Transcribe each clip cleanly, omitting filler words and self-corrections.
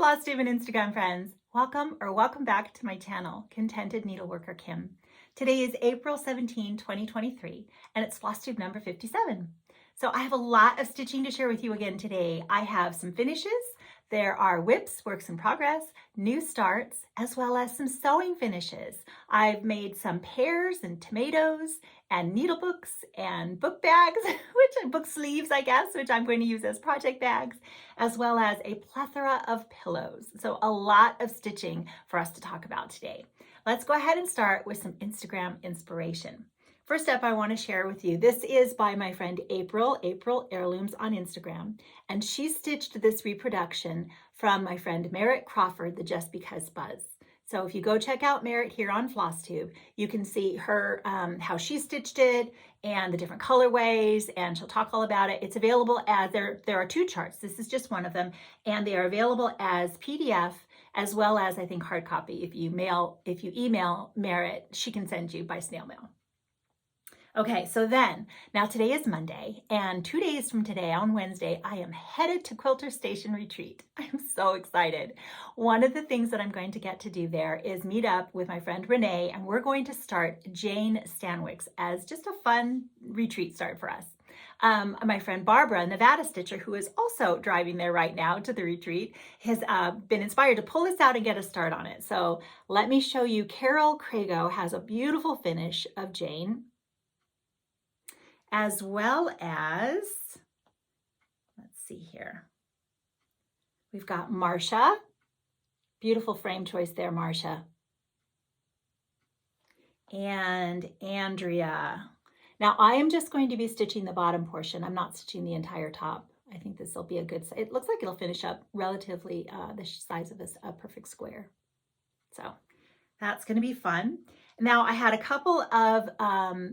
Flosstube and Instagram friends. Welcome back to my channel, Contented Needleworker Kim. Today is April 17, 2023, and it's Flosstube number 57. So I have a lot of stitching to share with you again today. I have some finishes, there are whips, works in progress, new starts, as well as some sewing finishes. I've made some pears and tomatoes and needle books and book bags, book sleeves, I guess, which I'm going to use as project bags, as well as a plethora of pillows. So a lot of stitching for us to talk about today. Let's go ahead and start with some Instagram inspiration. First up, I want to share with you, this is by my friend April Heirlooms on Instagram, and she stitched this reproduction from my friend Merritt Crawford, the Just Because Buzz. So if you go check out Merritt here on Flosstube, you can see her, how she stitched it and the different colorways, and she'll talk all about it. It's available as, there are two charts, this is just one of them, and they are available as PDF as well as, I think, hard copy. If you email Merritt, she can send you by snail mail. Okay, so now today is Monday, and 2 days from today, on Wednesday, I am headed to Quilter Station Retreat. I'm so excited. One of the things that I'm going to get to do there is meet up with my friend Renee, and we're going to start Jane Stanwyck's as just a fun retreat start for us. My friend Barbara, Nevada Stitcher, who is also driving there right now to the retreat, has been inspired to pull us out and get a start on it. So let me show you. Carol Crago has a beautiful finish of Jane, as well as, let's see here, we've got Marcia. Beautiful frame choice there, Marcia. And Andrea. Now I am just going to be stitching the bottom portion. I'm not stitching the entire top. I think this will be a good, it looks like it'll finish up relatively the size of a perfect square. So that's going to be fun. Now I had a couple of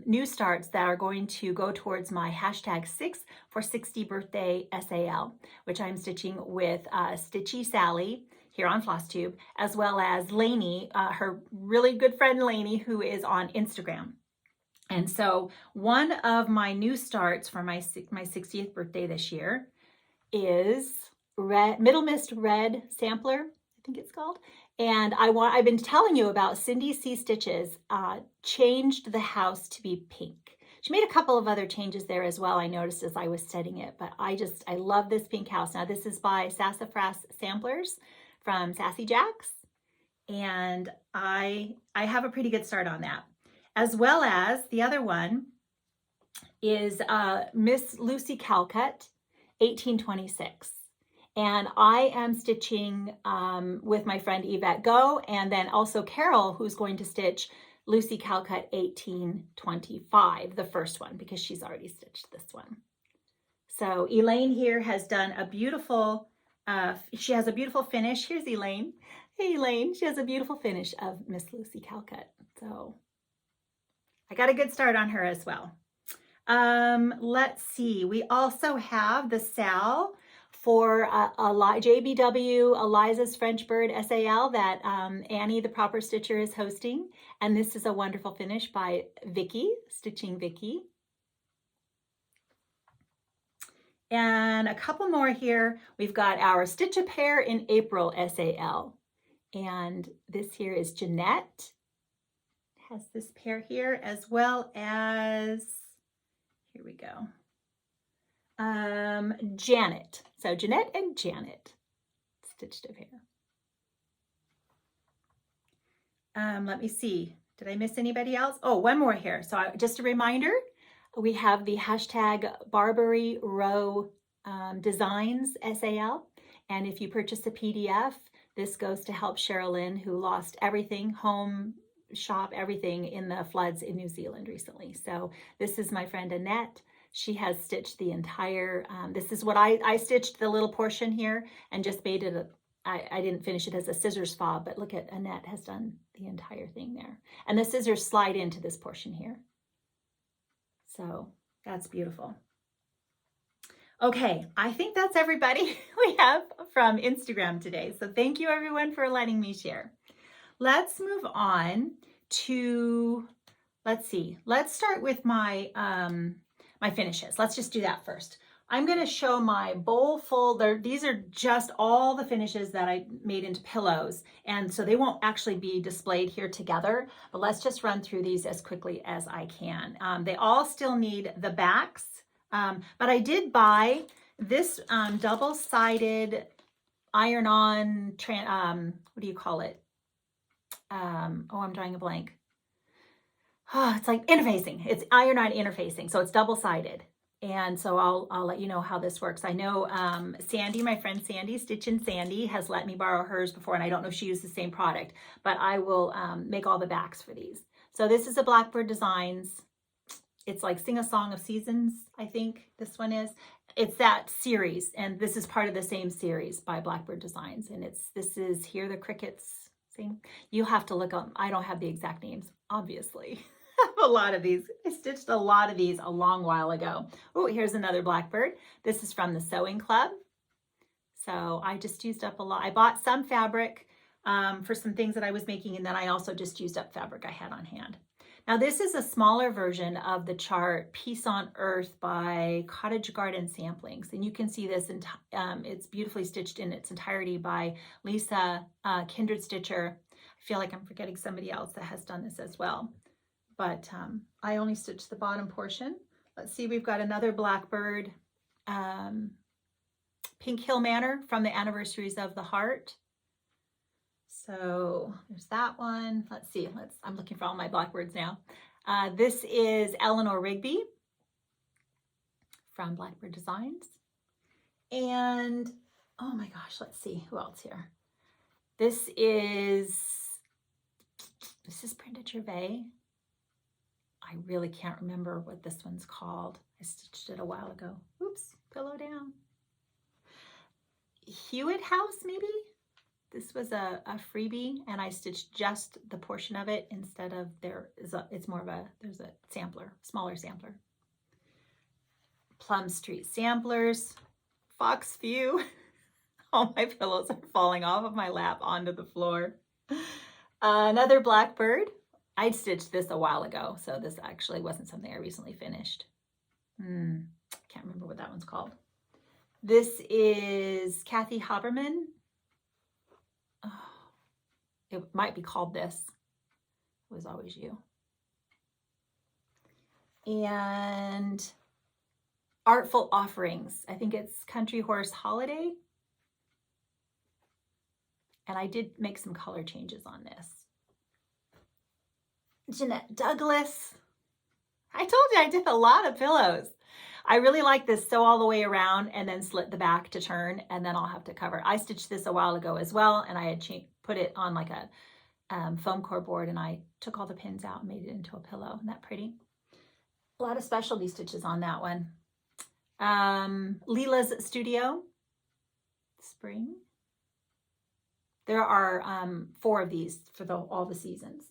new starts that are going to go towards my hashtag 6 for 60 birthday SAL, which I'm stitching with Stitchy Sally here on Flosstube, as well as Lainey, her really good friend Lainey, who is on Instagram. And so one of my new starts for my 60th birthday this year is Middle Mist Red Sampler, I think it's called. And I've been telling you about Cindy C. Stitches changed the house to be pink. She made a couple of other changes there as well, I noticed as I was studying it, but I love this pink house. Now this is by Sassafras Samplers from Sassy Jacks, and I have a pretty good start on that. As well as the other one is Miss Lucy Calcutt, 1826. And I am stitching with my friend Yvette Go, and then also Carol, who's going to stitch Lucy Calcutt 1825, the first one, because she's already stitched this one. So Elaine here has done a beautiful, she has a beautiful finish. Here's Elaine. Hey Elaine, she has a beautiful finish of Miss Lucy Calcutt. So I got a good start on her as well. Let's see, we also have the Sal for JBW Eliza's French Bird SAL that Annie, the Proper Stitcher, is hosting. And this is a wonderful finish by Vicky, Stitching Vicky. And a couple more here. We've got our Stitch a Pair in April SAL. And this here is Jeanette. Has this pair here, as well as, here we go, Janet. So Jeanette and Janet stitched a pair. Let me see, did I miss anybody else? Oh, one more here. So just a reminder, we have the hashtag Barbary Row Designs SAL, and if you purchase a PDF, this goes to help Sherilyn, who lost everything, home, shop, everything in the floods in New Zealand recently. So this is my friend Annette. She has stitched the entire, this is what I stitched the little portion here and just made it, I didn't finish it as a scissors fob, but look at Annette has done the entire thing there. And the scissors slide into this portion here. So that's beautiful. Okay, I think that's everybody we have from Instagram today. So thank you everyone for letting me share. Let's move on to, let's see, let's start with my my finishes. Let's just do that first. I'm going to show my bowl full. These are just all the finishes that I made into pillows. And so they won't actually be displayed here together, but let's just run through these as quickly as I can. They all still need the backs, but I did buy this double-sided iron-on, what do you call it? Oh, I'm drawing a blank. Oh, it's like interfacing. It's iron-on interfacing, so it's double-sided. And so I'll let you know how this works. I know Sandi, my friend Sandi, Stitchin Sandi, has let me borrow hers before, and I don't know if she used the same product, but I will make all the backs for these. So this is a Blackbird Designs. It's like Sing a Song of Seasons, I think this one is. It's that series, and this is part of the same series by Blackbird Designs. And this is Hear the Crickets Sing. You have to look up, I don't have the exact names, obviously. A lot of these. I stitched a lot of these a long while ago. Oh, here's another Blackbird. This is from the Sewing Club. So I just used up a lot. I bought some fabric for some things that I was making, and then I also just used up fabric I had on hand. Now this is a smaller version of the chart Peace on Earth by Cottage Garden Samplings, and you can see this, it's beautifully stitched in its entirety by Lisa Kindred Stitcher. I feel like I'm forgetting somebody else that has done this as well. But I only stitched the bottom portion. Let's see, we've got another Blackbird, Pink Hill Manor from the Anniversaries of the Heart. So there's that one. Let's see, I'm looking for all my Blackbirds now. This is Eleanor Rigby from Blackbird Designs. And, oh my gosh, let's see, who else here? This is Printed Gervais. I really can't remember what this one's called. I stitched it a while ago. Oops, pillow down. Hewitt House, maybe? This was a freebie, and I stitched just the portion of it instead of it's more of there's a sampler, smaller sampler. Plum Street Samplers, Fox View. All my pillows are falling off of my lap onto the floor. Another Blackbird. I stitched this a while ago, so this actually wasn't something I recently finished. Can't remember what that one's called. This is Kathy Haberman. Oh, it might be called this. It Was Always You. And Artful Offerings. I think it's Country Horse Holiday. And I did make some color changes on this. Jeanette Douglas. I told you I did a lot of pillows. I really like this sew all the way around and then slit the back to turn, and then I'll have to cover. I stitched this a while ago as well, and I had put it on like a foam core board, and I took all the pins out and made it into a pillow. Isn't that pretty? A lot of specialty stitches on that one. Leela's Studio, Spring. There are 4 of these for all the seasons.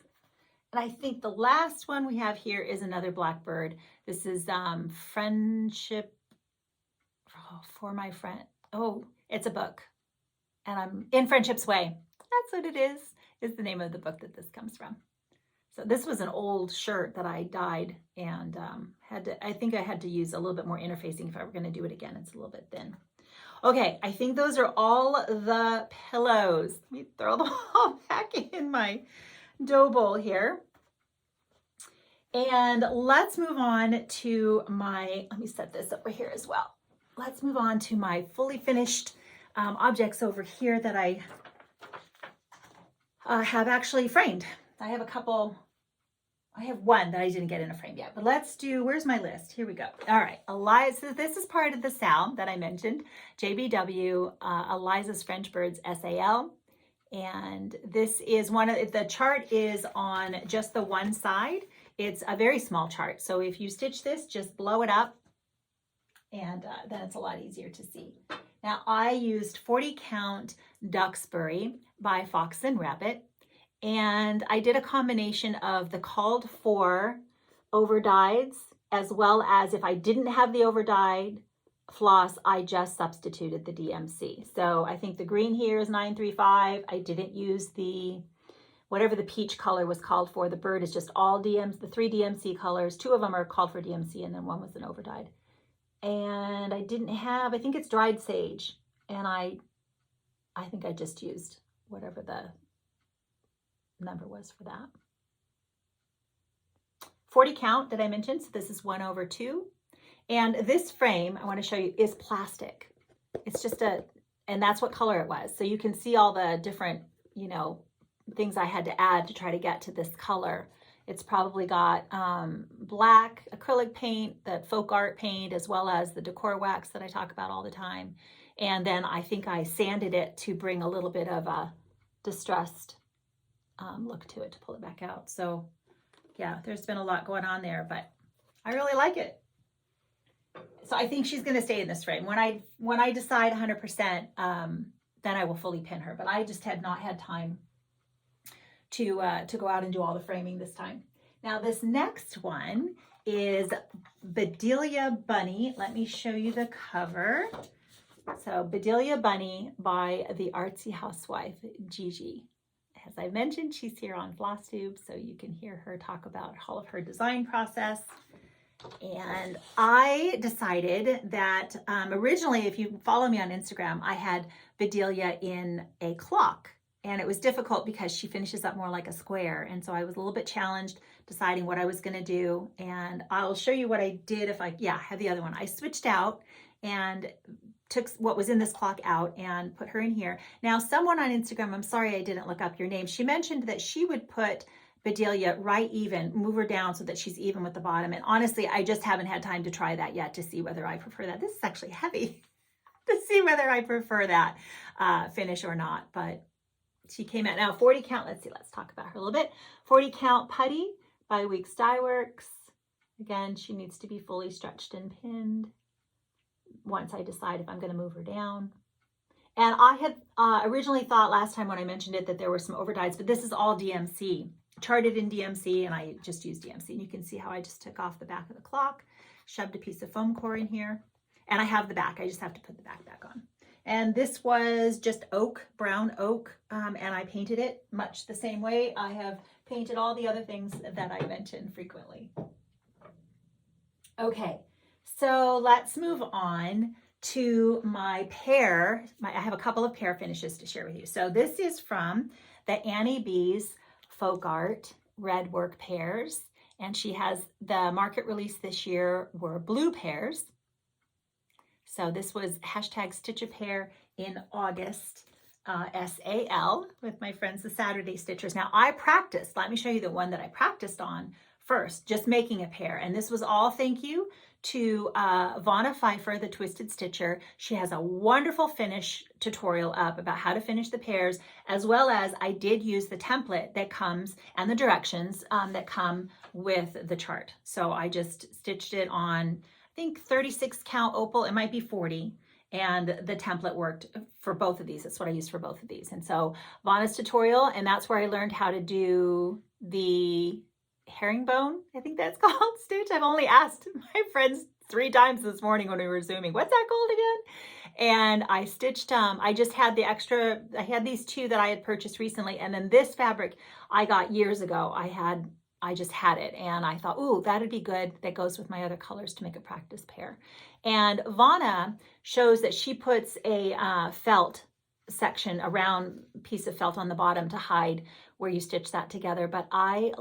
And I think the last one we have here is another Blackbird. This is Friendship for My Friend. Oh, it's a book. And I'm In Friendship's Way. That's what it is the name of the book that this comes from. So this was an old shirt that I dyed, and I think I had to use a little bit more interfacing if I were going to do it again. It's a little bit thin. Okay, I think those are all the pillows. Let me throw them all back in my dough bowl here. And let's move on to let me set this over here as well. Let's move on to my fully finished objects over here that I have actually framed. I have one that I didn't get in a frame yet, but let's do, where's my list? Here we go. All right, Eliza, this is part of the SAL that I mentioned, JBW, Eliza's French Birds SAL. And this is the chart is on just the one side. It's a very small chart. So if you stitch this, just blow it up, and then it's a lot easier to see. Now I used 40 count Duxbury by Fox and Rabbit. And I did a combination of the called for overdyes, as well as if I didn't have the overdyed floss, I just substituted the DMC. So I think the green here is 935. I didn't use whatever the peach color was called for. The bird is just all the 3 DMC colors. 2 of them are called for DMC, and then 1 was an overdyed. And I didn't have, I think it's dried sage. And I think I just used whatever the number was for that. 40 count that I mentioned, so this is 1/2. And this frame, I want to show you, is plastic. It's just and that's what color it was. So you can see all the different, you know, things I had to add to try to get to this color. It's probably got black acrylic paint, that folk art paint, as well as the decor wax that I talk about all the time. And then I think I sanded it to bring a little bit of a distressed look to it, to pull it back out. So yeah, there's been a lot going on there, but I really like it. So I think she's going to stay in this frame. When I decide 100%, then I will fully pin her. But I just had not had time to go out and do all the framing this time. Now this next one is Bedelia Bunny. Let me show you the cover. So Bedelia Bunny by the Artsy Housewife, Gigi. As I mentioned, she's here on Flosstube, so you can hear her talk about all of her design process. And I decided that originally, if you follow me on Instagram, I had Bedelia in a clock. And it was difficult because she finishes up more like a square. And so I was a little bit challenged deciding what I was going to do. And I'll show you what I did if I had the other one. I switched out and took what was in this clock out and put her in here. Now, someone on Instagram, I'm sorry I didn't look up your name, she mentioned that she would put Bedelia right even, move her down so that she's even with the bottom. And honestly, I just haven't had time to try that yet to see whether I prefer that. This is actually heavy to see whether I prefer that finish or not. But she came out. Now 40 count, let's talk about her a little bit. 40 count putty by Weeks Dye Works. Again, she needs to be fully stretched and pinned once I decide if I'm going to move her down. And I had originally thought last time when I mentioned it that there were some overdyes, but this is all DMC, charted in DMC, and I just used DMC. And you can see how I just took off the back of the clock, shoved a piece of foam core in here, and I have the back. I just have to put the back on. And this was just oak, brown oak, and I painted it much the same way I have painted all the other things that I mention frequently. Okay, so let's move on to my pear. I have a couple of pear finishes to share with you. So this is from the Annie Beez Folk Art Red Work Pears, and she has the market release this year were blue pears. So this was hashtag Stitch a Pear in August, SAL, with my friends, the Saturday Stitchers. Now I practiced, let me show you the one that I practiced on first, just making a pear. And this was all thank you to Vonna Pfeiffer, the Twisted Stitcher. She has a wonderful finish tutorial up about how to finish the pears, as well as I did use the template that comes and the directions that come with the chart. So I just stitched it on, I think 36 count opal, it might be 40. And the template worked for both of these. That's what I used for both of these. And so Vonna's tutorial, and that's where I learned how to do the herringbone, I think that's called, stitch. I've only asked my friends 3 times this morning when we were Zooming, what's that called again? And I stitched, I just had the extra, I had these 2 that I had purchased recently. And then this fabric I got years ago. I just had it and I thought, ooh, that'd be good. That goes with my other colors to make a practice pair. And Vonna shows that she puts a felt section, a round piece of felt on the bottom to hide where you stitch that together. But I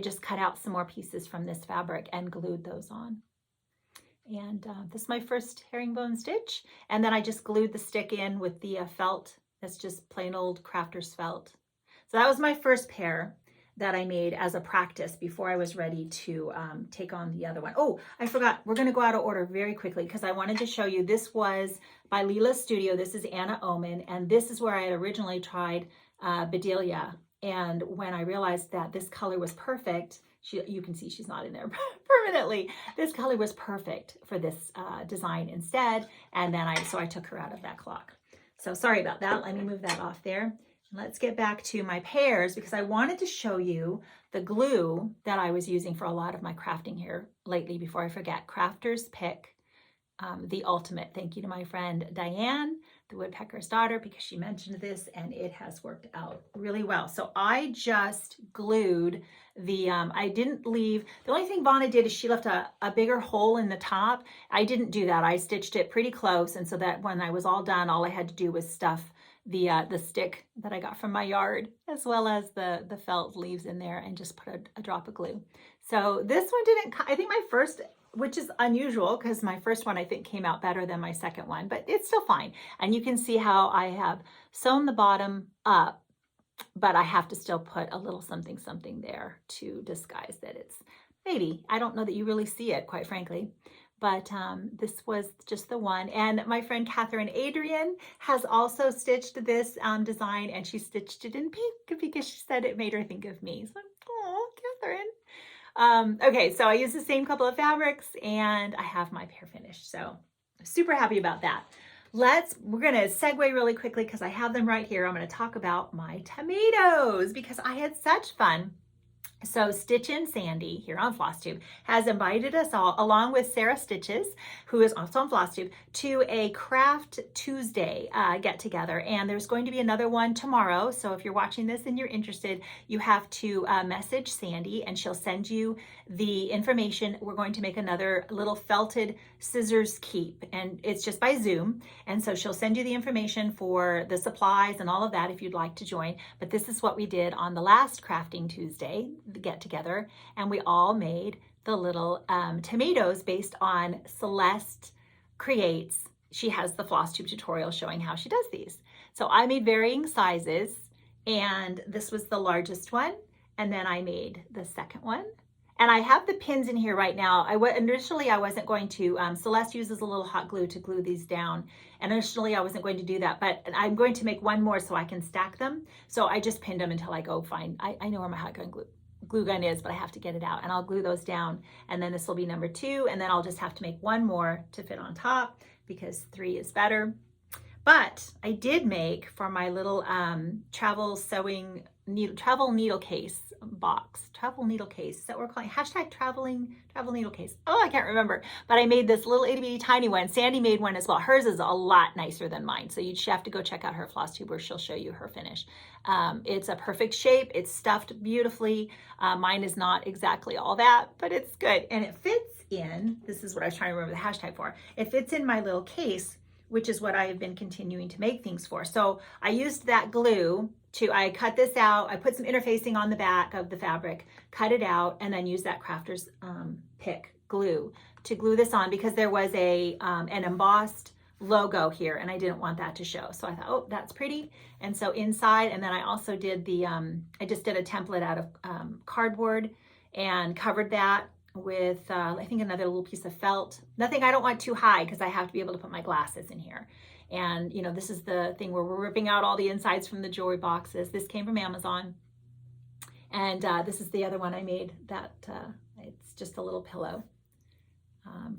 just cut out some more pieces from this fabric and glued those on. And this is my first herringbone stitch. And then I just glued the stick in with the felt. That's just plain old crafter's felt. So that was my first pair that I made as a practice before I was ready to take on the other one. Oh, I forgot. We're going to go out of order very quickly because I wanted to show you. This was by Leela's Studio. This is Anna Oman, and this is where I had originally tried Bedelia. And when I realized that this color was perfect, you can see she's not in there permanently. This color was perfect for this design instead. And then so I took her out of that clock. So sorry about that. Let me move that off there. Let's get back to my pears because I wanted to show you the glue that I was using for a lot of my crafting here lately before I forget. Crafter's Pick, the ultimate. Thank you to my friend Diane the Woodpecker's Daughter, because she mentioned this and it has worked out really well. So I just glued the, I didn't leave, the only thing Vonna did is she left a bigger hole in the top. I didn't do that. I stitched it pretty close. And so that when I was all done, all I had to do was stuff the stick that I got from my yard, as well as the felt leaves in there, and just put a drop of glue. So this one didn't, I think my first, which is unusual because my first one I think came out better than my second one, but it's still fine. And you can see how I have sewn the bottom up, but I have to still put a little something something there to disguise that it's maybe, I don't know that you really see it, quite frankly. But this was just the one. And my friend Katherine Adrian has also stitched this design, and she stitched it in pink because she said it made her think of me. So, oh, Katherine. Okay, so I used the same couple of fabrics and I have my pear finished. So super happy about that. We're gonna segue really quickly because I have them right here. I'm gonna talk about my tomatoes because I had such fun. So Stitchin Sandi here on Flosstube has invited us all, along with Sara Stitches, who is also on Flosstube, to a Craft Tuesday get together. And there's going to be another one tomorrow. So if you're watching this and you're interested, you have to message Sandi and she'll send you the information. We're going to make another little felted scissors keep, and it's just by Zoom. And so she'll send you the information for the supplies and all of that if you'd like to join. But this is what we did on the last Crafting Tuesday get together, and we all made the little tomatoes based on Celeste Creates. She has the Flosstube tutorial showing how she does these. So I made varying sizes, and this was the largest one, and then I made the second one. And I have the pins in here right now. Initially I wasn't going to, Celeste uses a little hot glue to glue these down. And initially I wasn't going to do that, but I'm going to make one more so I can stack them. So I just pinned them until I go find, I know where my hot glue gun is, but I have to get it out, and I'll glue those down. And then this will be number 2. And then I'll just have to make one more to fit on top because 3 is better. But I did make for my little travel needle case box, travel needle case. Is that what we're calling it? Travel needle case. Oh, I can't remember. But I made this little itty bitty tiny one. Sandi made one as well. Hers is a lot nicer than mine. So you just have to go check out her Flosstube where she'll show you her finish. It's a perfect shape. It's stuffed beautifully. Mine is not exactly all that, but it's good. And it fits in, this is what I was trying to remember the hashtag for. It fits in my little case, which is what I have been continuing to make things for. So I used that glue I cut this out, I put some interfacing on the back of the fabric, cut it out, and then use that crafter's pick glue to glue this on because there was an embossed logo here and I didn't want that to show. So I thought, oh, that's pretty. And so inside, and then I also did I just did a template out of cardboard and covered that with, I think another little piece of felt. Nothing I don't want too high because I have to be able to put my glasses in here. And, you know, this is the thing where we're ripping out all the insides from the jewelry boxes. This came from Amazon. And this is the other one I made that it's just a little pillow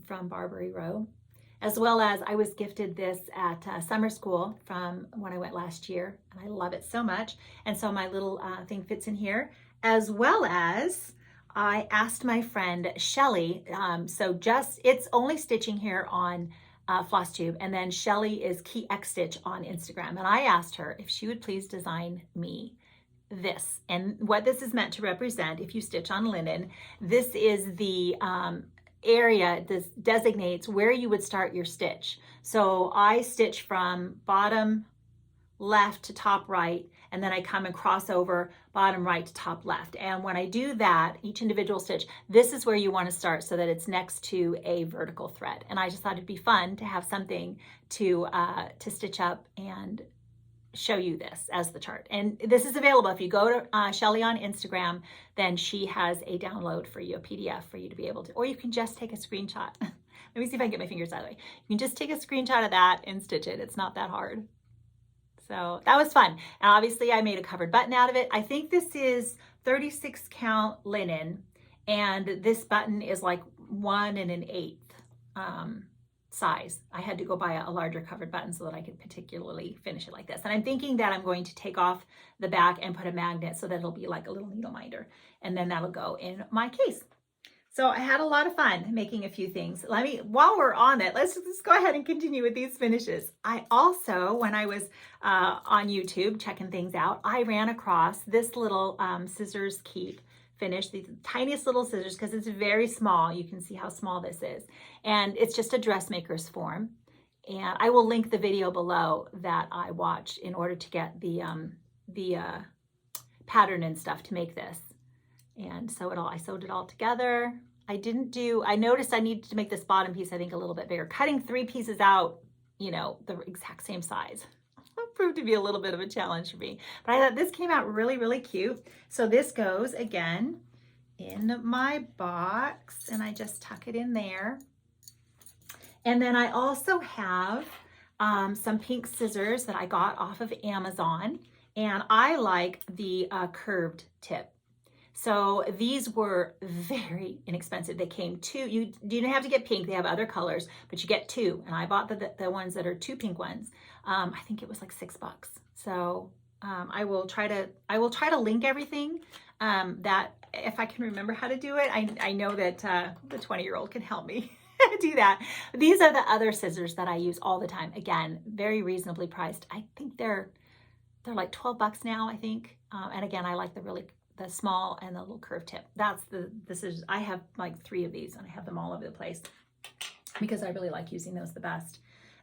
from Barbary Row. As well as I was gifted this at summer school from when I went last year. And I love it so much. And so my little thing fits in here. As well as I asked my friend Shelly, it's only stitching here on Flosstube, and then Shelly is Key X Stitch on Instagram, and I asked her if she would please design me this. And what this is meant to represent, if you stitch on linen, this is the area, this designates where you would start your stitch. So I stitch from bottom left to top right, and then I come and cross over bottom right to top left. And when I do that, each individual stitch, this is where you want to start so that it's next to a vertical thread. And I just thought it'd be fun to have something to stitch up and show you this as the chart. And this is available. If you go to Shelly on Instagram, then she has a download for you, a PDF for you to be able to, or you can just take a screenshot. Let me see if I can get my fingers out of the way. You can just take a screenshot of that and stitch it. It's not that hard. So that was fun. And obviously I made a covered button out of it. I think this is 36 count linen, and this button is like 1 1/8 size. I had to go buy a larger covered button so that I could particularly finish it like this. And I'm thinking that I'm going to take off the back and put a magnet so that it'll be like a little needle minder. And then that'll go in my case. So I had a lot of fun making a few things. While we're on it, let's go ahead and continue with these finishes. I also, when I was on YouTube checking things out, I ran across this little scissors keep finish, these tiniest little scissors, because it's very small. You can see how small this is. And it's just a dressmaker's form. And I will link the video below that I watched in order to get the pattern and stuff to make this. And I sewed it all together. I noticed I needed to make this bottom piece, I think, a little bit bigger. Cutting 3 pieces out, you know, the exact same size proved to be a little bit of a challenge for me. But I thought this came out really, really cute. So this goes, again, in my box, and I just tuck it in there. And then I also have some pink scissors that I got off of Amazon, and I like the curved tip. So these were very inexpensive. They came 2. You didn't have to get pink. They have other colors, but you get 2. And I bought the ones that are 2 pink ones. I think it was like $6. So I will try to link everything that if I can remember how to do it. I know that the 20-year-old can help me do that. These are the other scissors that I use all the time. Again, very reasonably priced. I think they're like $12 now, I think. And again, I like the small and the little curved tip. That's the scissors. I have like 3 of these, and I have them all over the place because I really like using those the best.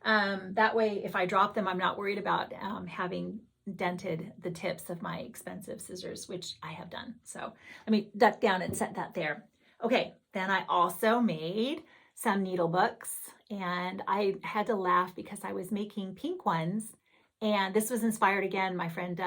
That way, if I drop them, I'm not worried about having dented the tips of my expensive scissors, which I have done. So let me duck down and set that there. Okay, then I also made some needle books, and I had to laugh because I was making pink ones. And this was inspired again. My friend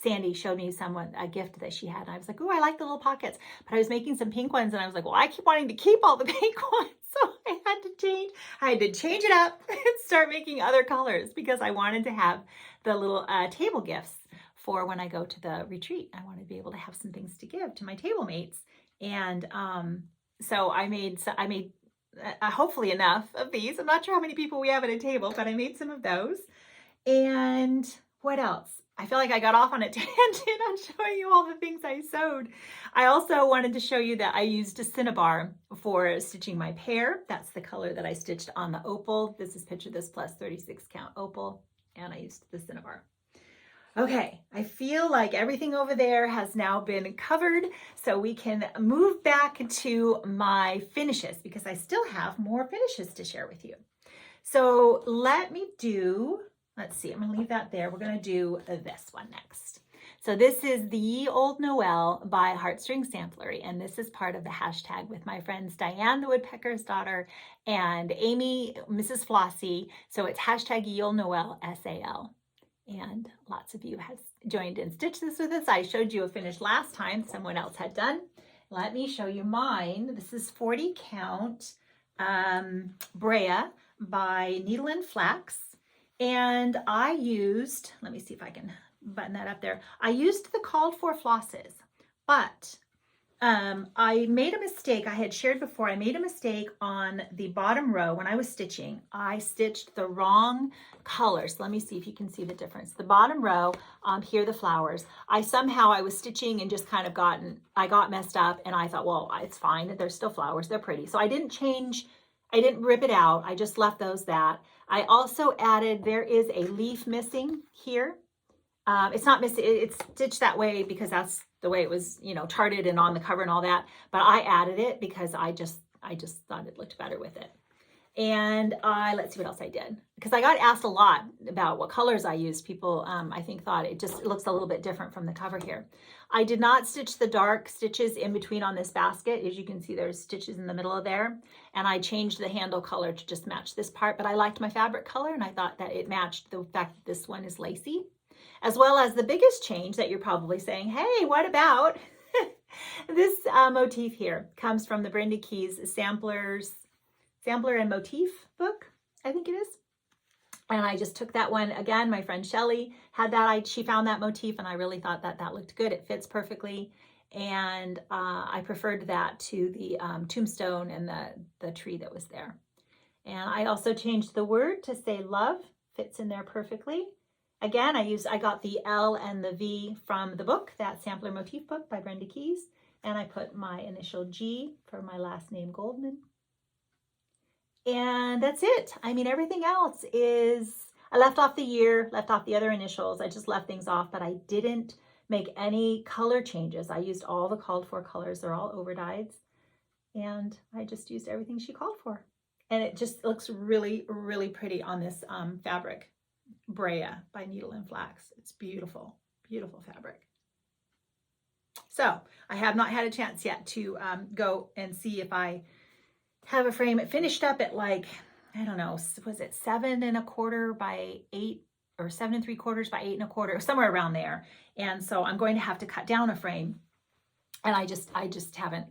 Sandi showed me a gift that she had. And I was like, oh, I like the little pockets. But I was making some pink ones, and I was like, well, I keep wanting to keep all the pink ones. So I had to change it up and start making other colors because I wanted to have the little table gifts for when I go to the retreat. I wanted to be able to have some things to give to my table mates. And so I made hopefully enough of these. I'm not sure how many people we have at a table, but I made some of those. And what else? I feel like I got off on a tangent on showing you all the things I sewed. I also wanted to show you that I used a cinnabar for stitching my pear. That's the color that I stitched on the opal. This is picture this plus 36 count opal, and I used the cinnabar. Okay, I feel like everything over there has now been covered, so we can move back to my finishes because I still have more finishes to share with you. So let's see, I'm going to leave that there. We're going to do this one next. So this is the Ye Old Noel by Heartstring Samplery, and this is part of the hashtag with my friends Diane, the Woodpecker's daughter, and Amy, Mrs. Flossy. So it's hashtag Ye Old Noel, SAL. And lots of you have joined and stitched this with us. I showed you a finish last time someone else had done. Let me show you mine. This is 40 count Brea by Needle and Flax. And I used, let me see if I can button that up there. I used the called for flosses, but I made a mistake. I had shared before, I made a mistake on the bottom row when I was stitching. I stitched the wrong colors. Let me see if you can see the difference. The bottom row, here the flowers. I was stitching and just kind of I got messed up, and I thought, well, it's fine. They're still flowers. They're pretty. So I didn't rip it out. I just left that. I also added, there is a leaf missing here. It's not missing, it's stitched that way because that's the way it was, charted and on the cover and all that. But I added it because I just thought it looked better with it. And let's see what else I did. Because I got asked a lot about what colors I used. People, I think, thought it looks a little bit different from the cover here. I did not stitch the dark stitches in between on this basket. As you can see, there's stitches in the middle of there. And I changed the handle color to just match this part. But I liked my fabric color, and I thought that it matched the fact that this one is lacy. As well as the biggest change that you're probably saying, hey, what about this motif here? Comes from the Brenda Keys Sampler and Motif book, I think it is. And I just took that one. Again, my friend Shelly had that. She found that motif, and I really thought that looked good. It fits perfectly. And I preferred that to the tombstone and the tree that was there. And I also changed the word to say love. Fits in there perfectly. Again, I got the L and the V from the book, that Sampler Motif book by Brenda Keys. and I put my initial G for my last name, Goldman. And that's it. I mean, everything else is, I left off the year, left off the other initials. I just left things off, but I didn't make any color changes. I used all the called for colors. They're all overdyes. And I just used everything she called for. And it just looks really, really pretty on this fabric, Brea by Needle and Flax. It's beautiful, beautiful fabric. So I have not had a chance yet to go and see if I have a frame. It finished up at like, I don't know, was it 7 1/4 by 8 or 7 3/4 by 8 1/4, somewhere around there. And so I'm going to have to cut down a frame. And I just haven't,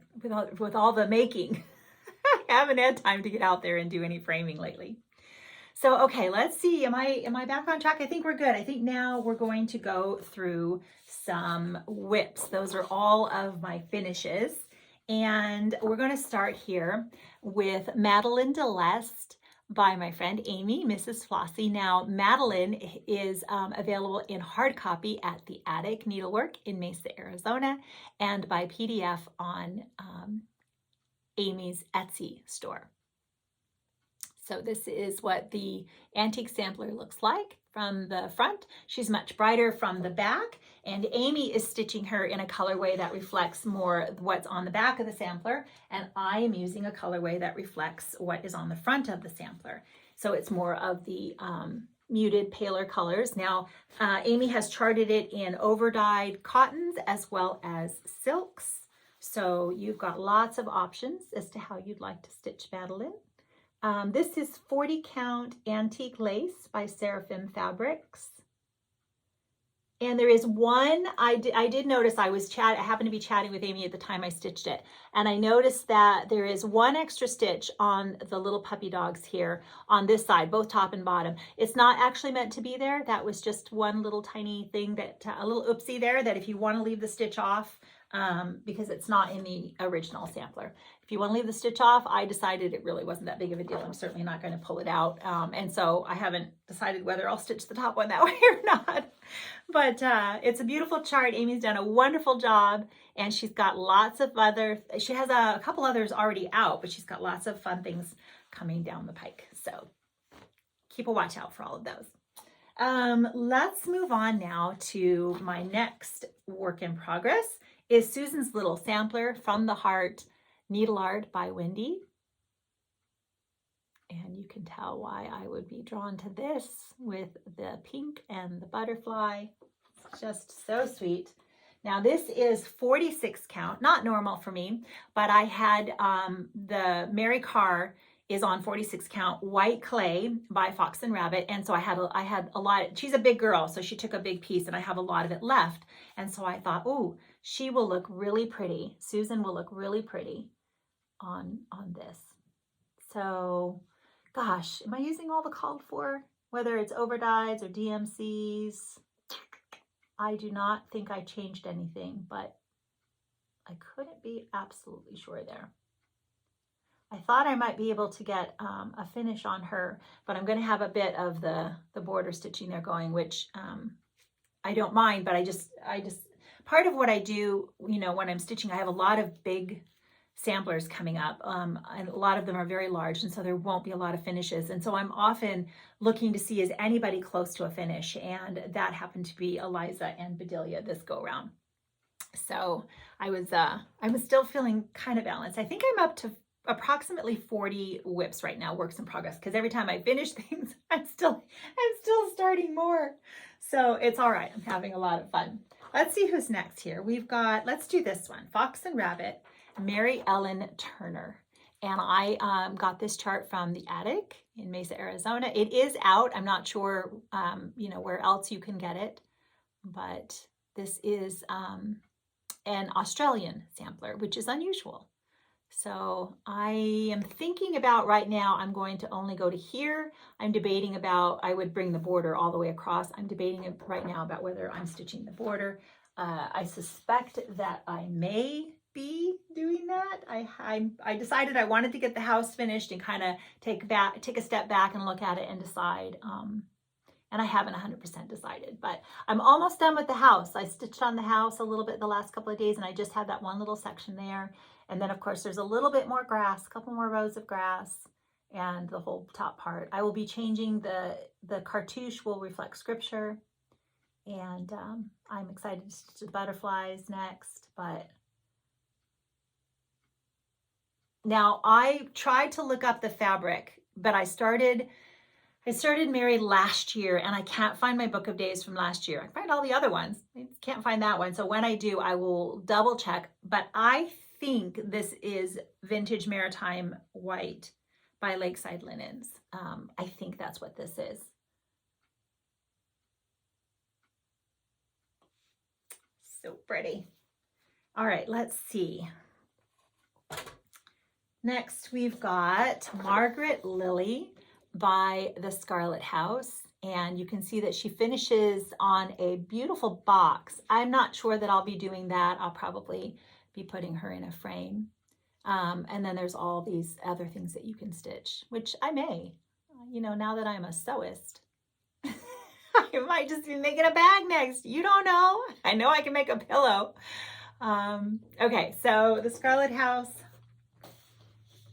with all the making, I haven't had time to get out there and do any framing lately. So, okay, let's see. Am I back on track? I think we're good. I think now we're going to go through some whips. Those are all of my finishes. And we're going to start here with Madeline Deleste by my friend Amy, Mrs. Flossy. Now, Madeline is available in hard copy at the Attic Needlework in Mesa, Arizona, and by PDF on Amy's Etsy store. So this is what the antique sampler looks like from the front. She's much brighter from the back, and Amy is stitching her in a colorway that reflects more what's on the back of the sampler, and I am using a colorway that reflects what is on the front of the sampler. So it's more of the muted, paler colors. Now, Amy has charted it in overdyed cottons as well as silks. So you've got lots of options as to how you'd like to stitch Madeline. This is 40 count antique lace by Seraphim Fabrics. And there is one, I did notice I happened to be chatting with Amy at the time I stitched it. And I noticed that there is one extra stitch on the little puppy dogs here on this side, both top and bottom. It's not actually meant to be there. That was just one little tiny thing that, a little oopsie there, that if you want to leave the stitch off, because it's not in the original sampler. If you want to leave the stitch off, I decided it really wasn't that big of a deal. I'm certainly not going to pull it out. And so I haven't decided whether I'll stitch the top one that way or not. But it's a beautiful chart. Amy's done a wonderful job, and she's got lots of she has a couple others already out, but she's got lots of fun things coming down the pike. So keep a watch out for all of those. Let's move on now to my next work in progress. Is Susan's Little Sampler from the Heart Needle Art by Wendy. And you can tell why I would be drawn to this with the pink and the butterfly. It's just so sweet. Now this is 46 count, not normal for me, but I had the Mary Carr is on 46 count white clay by Fox and Rabbit. And so I had a lot, she's a big girl, so she took a big piece and I have a lot of it left. And so I thought, oh, she will look really pretty. Susan will look really pretty on this. So, gosh, am I using all the called for? Whether it's overdyes or DMCs, I do not think I changed anything, but I couldn't be absolutely sure there. I thought I might be able to get a finish on her, but I'm going to have a bit of the border stitching there going, which I don't mind, but I just part of what I do, you know, when I'm stitching, I have a lot of big samplers coming up, and a lot of them are very large, and so there won't be a lot of finishes. And so I'm often looking to see, is anybody close to a finish? And that happened to be Eliza and Bedelia this go round. So I was still feeling kind of balanced. I think I'm up to approximately 40 whips right now, works in progress, because every time I finish things, I'm still starting more. So it's all right. I'm having a lot of fun. Let's see who's next here. We've got, let's do this one, Fox and Rabbit, Mary Ellen Turner. And I got this chart from the Attic in Mesa, Arizona. It is out. I'm not sure, you know, where else you can get it, but this is an Australian sampler, which is unusual. So I am thinking about right now, I'm going to only go to here. I'm debating about, I would bring the border all the way across. I'm debating right now about whether I'm stitching the border. I suspect that I may be doing that. I decided I wanted to get the house finished and kind of take a step back and look at it and decide. And and I haven't 100% decided, but I'm almost done with the house. I stitched on the house a little bit the last couple of days, and I just had that one little section there. And then of course there's a little bit more grass, a couple more rows of grass, and the whole top part. I will be changing the cartouche will reflect scripture, and I'm excited to stitch the butterflies next. But now I tried to look up the fabric, but I started Married last year, and I can't find my book of days from last year. I find all the other ones. I can't find that one. So when I do, I will double check. But I think this is Vintage Maritime White by Lakeside Linens. I think that's what this is. So pretty. All right, let's see. Next, we've got Margaret Lily by the Scarlet House, and you can see that she finishes on a beautiful box. I'm not sure that I'll be doing that. I'll probably be putting her in a frame. And then there's all these other things that you can stitch, which I may, you know, now that I'm a sewist, I might just be making a bag next. You don't know. I know I can make a pillow. Okay, so the Scarlet House.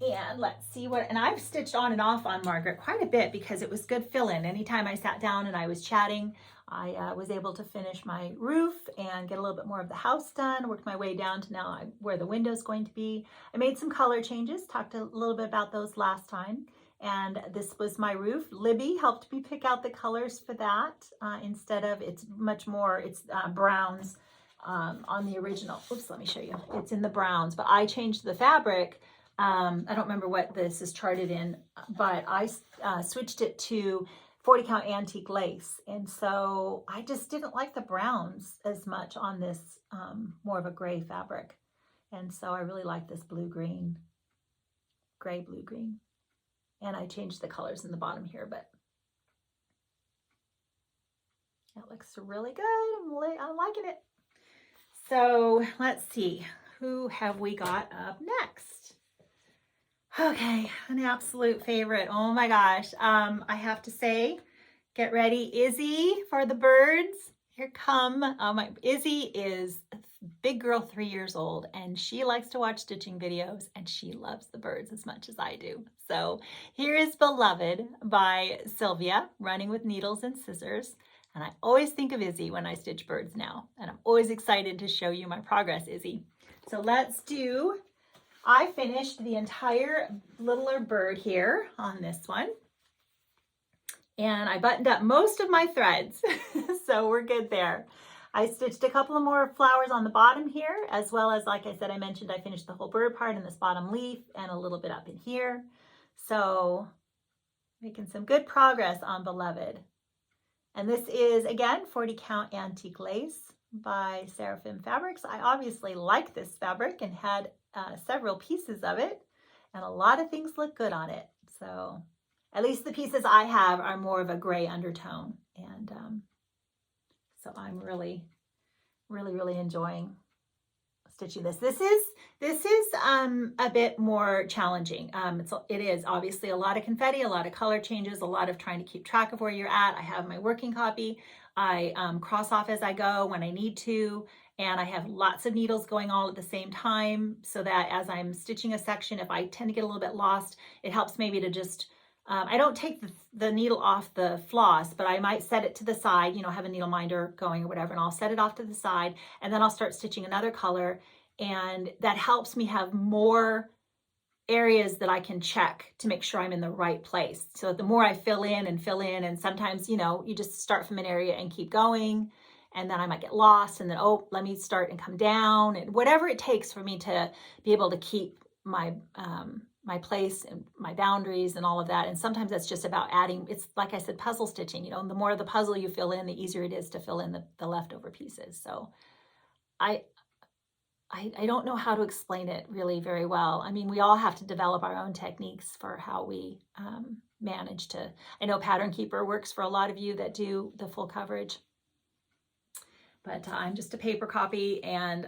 And let's see what, and I've stitched on and off on Margaret quite a bit because it was good fill-in. Anytime I sat down and I was chatting, I was able to finish my roof and get a little bit more of the house done, worked my way down to now where the window's going to be. I made some color changes, talked a little bit about those last time. And this was my roof. Libby helped me pick out the colors for that instead of, it's much more, it's browns on the original. Oops, let me show you. It's in the browns, but I changed the fabric. I don't remember what this is charted in, but I switched it to 40 count antique lace. And so I just didn't like the browns as much on this more of a gray fabric. And so I really like this blue-green, gray blue-green. And I changed the colors in the bottom here, but that looks really good. I'm liking it. So let's see, who have we got up next? Okay, an absolute favorite. Oh my gosh. I have to say, get ready, Izzy, for the birds. Here come. Izzy is a big girl, 3 years old, and she likes to watch stitching videos, and she loves the birds as much as I do. So here is Beloved by Sylvia, running with needles and scissors. And I always think of Izzy when I stitch birds now, and I'm always excited to show you my progress, Izzy. So let's do, I finished the entire littler bird here on this one. And I buttoned up most of my threads, so we're good there. I stitched a couple of more flowers on the bottom here, as well as, like I said, I mentioned I finished the whole bird part in this bottom leaf and a little bit up in here. So making some good progress on Beloved. And this is, again, 40 count antique lace by Seraphim Fabrics. I obviously like this fabric and had several pieces of it, and a lot of things look good on it. So at least the pieces I have are more of a gray undertone. And so I'm really, really, really enjoying stitching this. This is a bit more challenging. It is obviously a lot of confetti, a lot of color changes, a lot of trying to keep track of where you're at. I have my working copy. I cross off as I go when I need to. And I have lots of needles going all at the same time, so that as I'm stitching a section, if I tend to get a little bit lost, it helps maybe to just, I don't take the needle off the floss, but I might set it to the side, you know, have a needle minder going or whatever, and I'll set it off to the side, and then I'll start stitching another color. And that helps me have more areas that I can check to make sure I'm in the right place. So the more I fill in, and sometimes, you know, you just start from an area and keep going, and then I might get lost, and then, oh, let me start and come down, and whatever it takes for me to be able to keep my my place and my boundaries and all of that. And sometimes that's just about adding, it's like I said, puzzle stitching, you know, the more of the puzzle you fill in, the easier it is to fill in the leftover pieces. So I don't know how to explain it really very well. I mean, we all have to develop our own techniques for how we manage to, I know Pattern Keeper works for a lot of you that do the full coverage. But I'm just a paper copy and,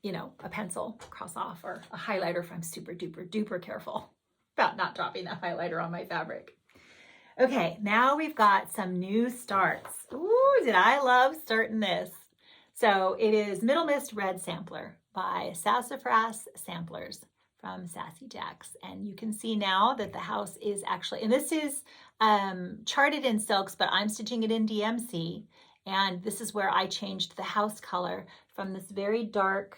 you know, a pencil cross off, or a highlighter if I'm super duper duper careful about not dropping that highlighter on my fabric. Okay, now we've got some new starts. Ooh, did I love starting this? So it is Middle Mist Red Sampler by Sassafras Samplers from Sassy Jacks. And you can see now that the house is actually, and this is charted in silks, but I'm stitching it in DMC. And this is where I changed the house color from this very dark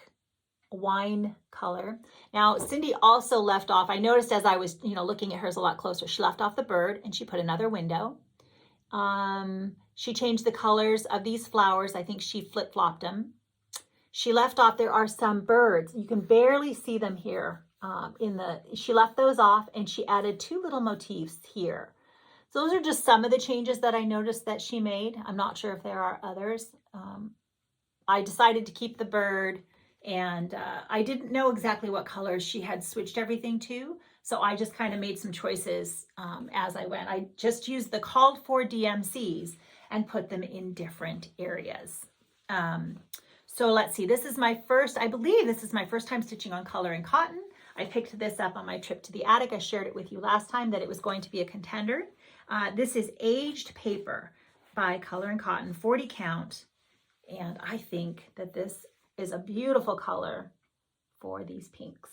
wine color. Now, Cindy also left off, I noticed as I was, looking at hers a lot closer, she left off the bird and she put another window. She changed the colors of these flowers. I think she flip-flopped them. She left off, there are some birds. You can barely see them here. She left those off and she added two little motifs here. So those are just some of the changes that I noticed that she made. I'm not sure if there are others. I decided to keep the bird, and I didn't know exactly what colors she had switched everything to. So I just kind of made some choices as I went. I just used the called for DMCs and put them in different areas. So let's see, I believe this is my first time stitching on color and cotton. I picked this up on my trip to the attic. I shared it with you last time that it was going to be a contender. This is Aged Paper by Color and Cotton, 40 count. And I think that this is a beautiful color for these pinks.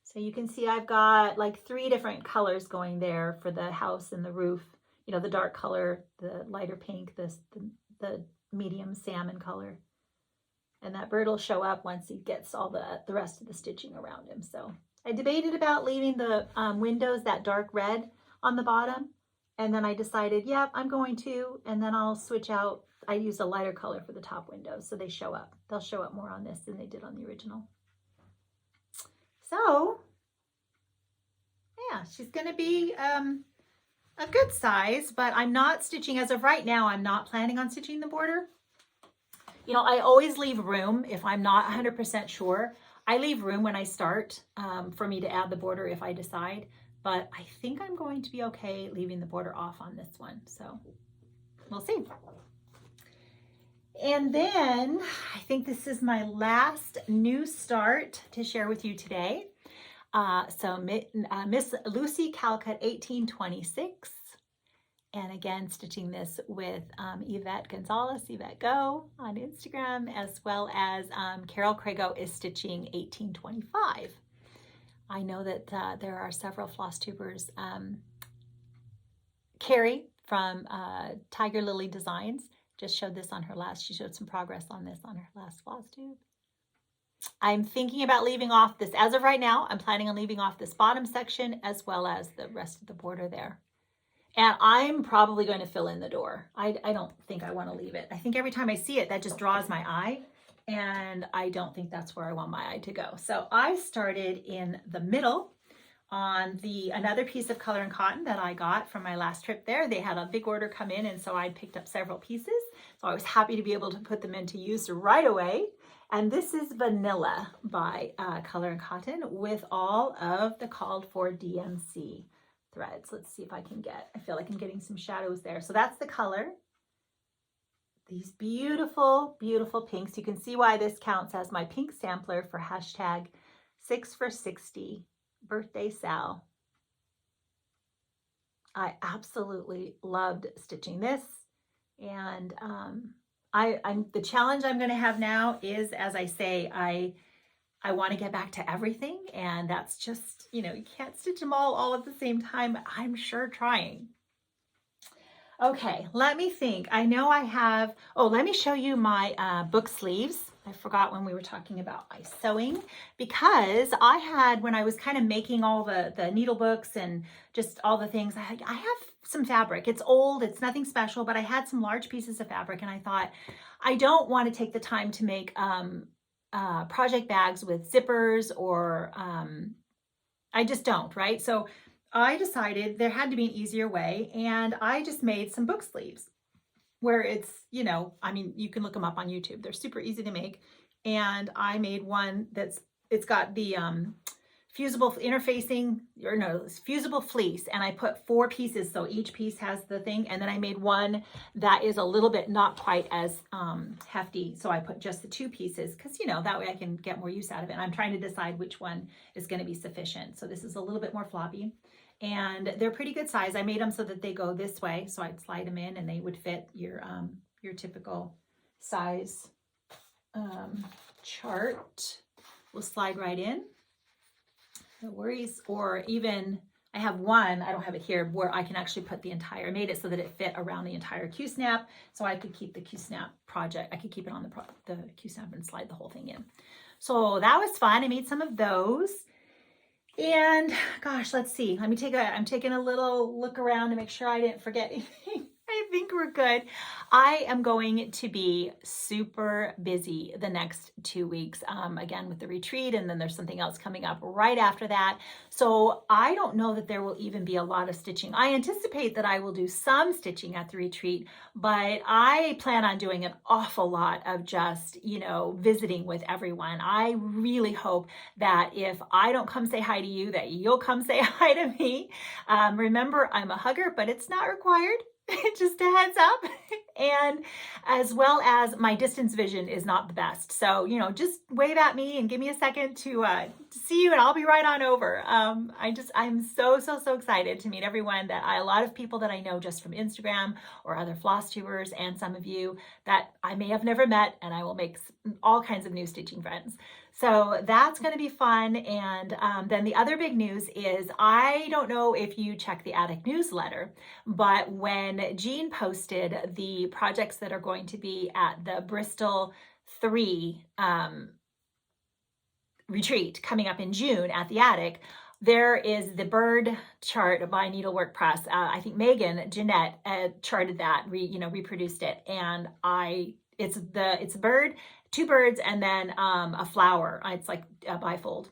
So you can see I've got like 3 different colors going there for the house and the roof. The dark color, the lighter pink, the medium salmon color. And that bird will show up once he gets all the rest of the stitching around him. So I debated about leaving the windows that dark red on the bottom. And then I decided, yep, I'm going to. And then I'll switch out. I used a lighter color for the top windows, so they show up. They'll show up more on this than they did on the original. So, yeah, she's going to be a good size, but I'm not stitching, as of right now, I'm not planning on stitching the border. I always leave room if I'm not 100% sure. I leave room when I start for me to add the border if I decide, but I think I'm going to be okay leaving the border off on this one. So we'll see. And then I think this is my last new start to share with you today. Miss Lucy Calcutt 1826. And again, stitching this with Yvette Gonzalez, Yvette Go on Instagram, as well as Carol Crago is stitching 1825. I know that there are several Flosstubers. Carrie from Tiger Lily Designs just showed this on her last, she showed some progress on this on her last Flosstube. I'm thinking about leaving off this, as of right now, I'm planning on leaving off this bottom section as well as the rest of the border there. And I'm probably going to fill in the door. I don't think I want to leave it. I think every time I see it, that just draws my eye. And I don't think that's where I want my eye to go. So I started in the middle on another piece of Color and Cotton that I got from my last trip there. They had a big order come in, and so I picked up several pieces. So I was happy to be able to put them into use right away. And this is Vanilla by Color and Cotton with all of the called for DMC threads. Let's see if I feel like I'm getting some shadows there. So that's the color. These beautiful, beautiful pinks. You can see why this counts as my pink sampler for hashtag 6for60 birthday Sal. I absolutely loved stitching this. And the challenge I'm going to have now is, as I say, I want to get back to everything, and that's just, you can't stitch them all at the same time. I'm sure trying. Okay, let me think. I know I have, let me show you my book sleeves. I forgot when we were talking about my sewing, because I had, when I was kind of making all the needle books and just all the things, I have some fabric. It's old, it's nothing special, but I had some large pieces of fabric, and I thought, I don't want to take the time to make project bags with zippers, or I just don't, right? So I decided there had to be an easier way, and I just made some book sleeves where it's, you can look them up on YouTube. They're super easy to make. And I made one it's got the fusible fusible fleece, and I put 4 pieces, so each piece has the thing. And then I made one that is a little bit not quite as hefty, so I put just the 2 pieces, because that way I can get more use out of it. And I'm trying to decide which one is going to be sufficient. So this is a little bit more floppy. and they're pretty good size. I made them so that they go this way, so I'd slide them in and they would fit your typical size chart. Will slide right in. No worries. Or even I have one, I don't have it here, where I can actually put the entire, I made it so that it fit around the entire Q-snap, so I could keep the Q-snap project, I could keep it on the Q-snap and slide the whole thing in. So that was fun. I made some of those. And gosh, let's see. I'm taking a little look around to make sure I didn't forget anything. I think we're good. I am going to be super busy the next 2 weeks, again with the retreat, and then there's something else coming up right after that. So I don't know that there will even be a lot of stitching. I anticipate that I will do some stitching at the retreat, but I plan on doing an awful lot of just, visiting with everyone. I really hope that if I don't come say hi to you, that you'll come say hi to me. Remember, I'm a hugger, but it's not required. Just a heads up. And as well as my distance vision is not the best. So, just wave at me and give me a second to see you, and I'll be right on over. I'm so excited to meet everyone a lot of people that I know just from Instagram or other Flosstubers, and some of you that I may have never met, and I will make all kinds of new stitching friends. So that's going to be fun. And then the other big news is, I don't know if you check the Attic newsletter, but when Jean posted the projects that are going to be at the Bristol 3 retreat coming up in June at the Attic, there is the bird chart by Needlework Press. I think Megan Jeanette charted that, reproduced it, and it's a bird, 2 birds, and then a flower. It's like a bifold.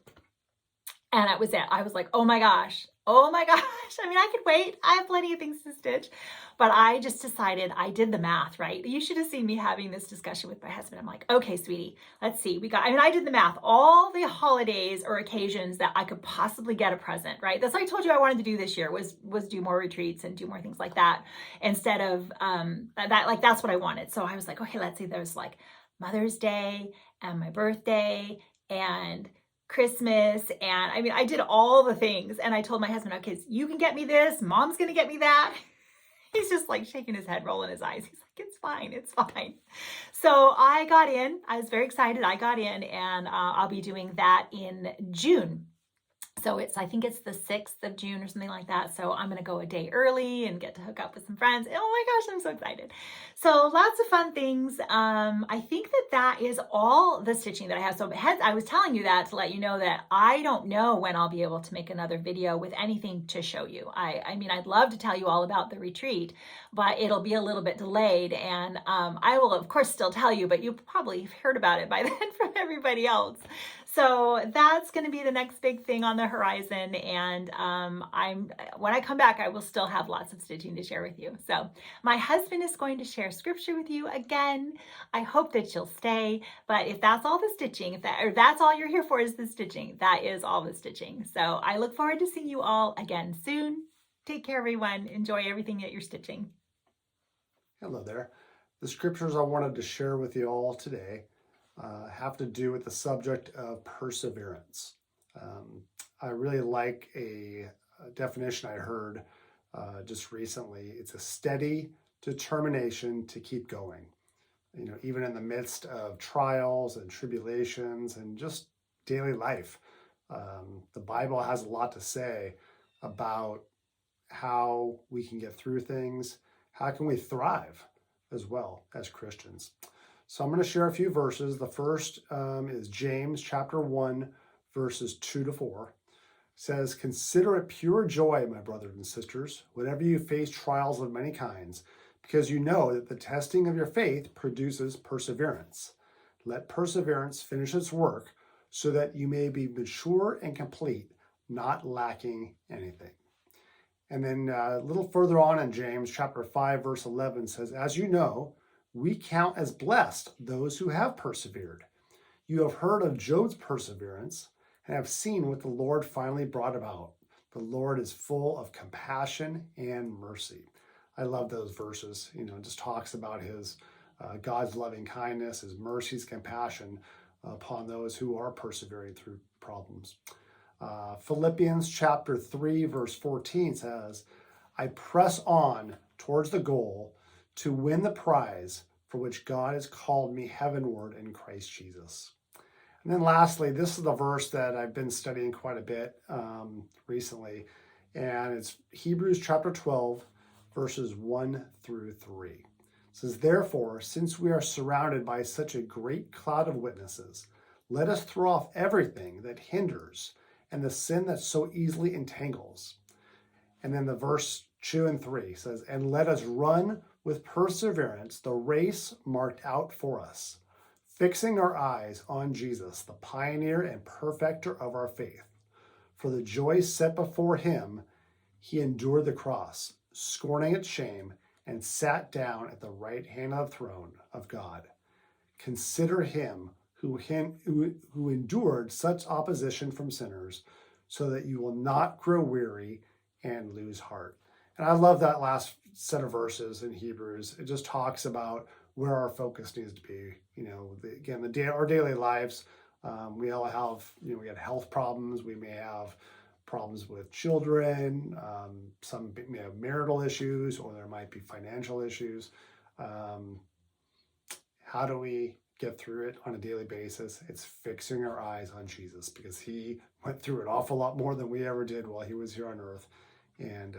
And that was it. I was like, oh my gosh. I mean, I could wait. I have plenty of things to stitch. But I just decided, I did the math, right? You should have seen me having this discussion with my husband. I'm like, okay, sweetie, let's see. I did the math. All the holidays or occasions that I could possibly get a present, right? That's what I told you I wanted to do this year, was do more retreats and do more things like that. Instead of that's what I wanted. So I was like, okay, let's see. There's like Mother's Day and my birthday and Christmas, and I did all the things, and I told my husband, okay, so you can get me this, Mom's gonna get me that. He's just like shaking his head, rolling his eyes. He's like, it's fine. So I got in. I was very excited. I got in, and I'll be doing that in June. So I think it's the 6th of June or something like that. So I'm going to go a day early and get to hook up with some friends. Oh my gosh, I'm so excited. So lots of fun things. I think that is all the stitching that I have. So I was telling you that to let you know that I don't know when I'll be able to make another video with anything to show you. I'd love to tell you all about the retreat, but it'll be a little bit delayed. And I will, of course, still tell you, but you probably have heard about it by then from everybody else. So that's going to be the next big thing on the horizon. And when I come back, I will still have lots of stitching to share with you. So my husband is going to share scripture with you again. I hope that you'll stay. But if that's all the stitching, if that's all you're here for is the stitching, that is all the stitching. So I look forward to seeing you all again soon. Take care, everyone. Enjoy everything that you're stitching. Hello there. The scriptures I wanted to share with you all today have to do with the subject of perseverance. I really like a definition I heard just recently. It's a steady determination to keep going. Even in the midst of trials and tribulations and just daily life. The Bible has a lot to say about how we can get through things. How can we thrive as well as Christians? So I'm going to share a few verses. The first is James chapter 1, verses 2-4. It says, "Consider it pure joy, my brothers and sisters, whenever you face trials of many kinds, because you know that the testing of your faith produces perseverance. Let perseverance finish its work, so that you may be mature and complete, not lacking anything." And then a little further on in James chapter 5, verse 11 says, "As you know, we count as blessed those who have persevered. You have heard of Job's perseverance and have seen what the Lord finally brought about. The Lord is full of compassion and mercy." I love those verses. It just talks about his God's loving kindness, his mercy, his compassion upon those who are persevering through problems. Philippians chapter 3, verse 14 says, I press on towards the goal to win the prize for which God has called me heavenward in Christ Jesus. And then lastly, this is the verse that I've been studying quite a bit recently, and it's Hebrews chapter 12, verses 1 through 3. It says, therefore, since we are surrounded by such a great cloud of witnesses, let us throw off everything that hinders and the sin that so easily entangles. And then the verse 2 and 3 says, and let us run with perseverance the race marked out for us, fixing our eyes on Jesus, the pioneer and perfecter of our faith. For the joy set before him, he endured the cross, scorning its shame, and sat down at the right hand of the throne of God. Consider him who endured such opposition from sinners, so that you will not grow weary and lose heart. And I love that last set of verses in Hebrews. It just talks about where our focus needs to be. You know, our daily lives, we all have, we got health problems. We may have problems with children. Some may have marital issues, or there might be financial issues. How do we get through it on a daily basis? It's fixing our eyes on Jesus, because he went through an awful lot more than we ever did while he was here on earth. And,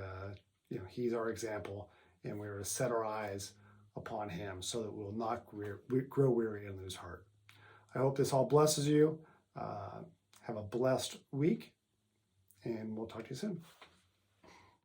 he's our example, and we're to set our eyes upon him so that we will not grow weary and lose heart. I hope this all blesses you. Have a blessed week, and we'll talk to you soon.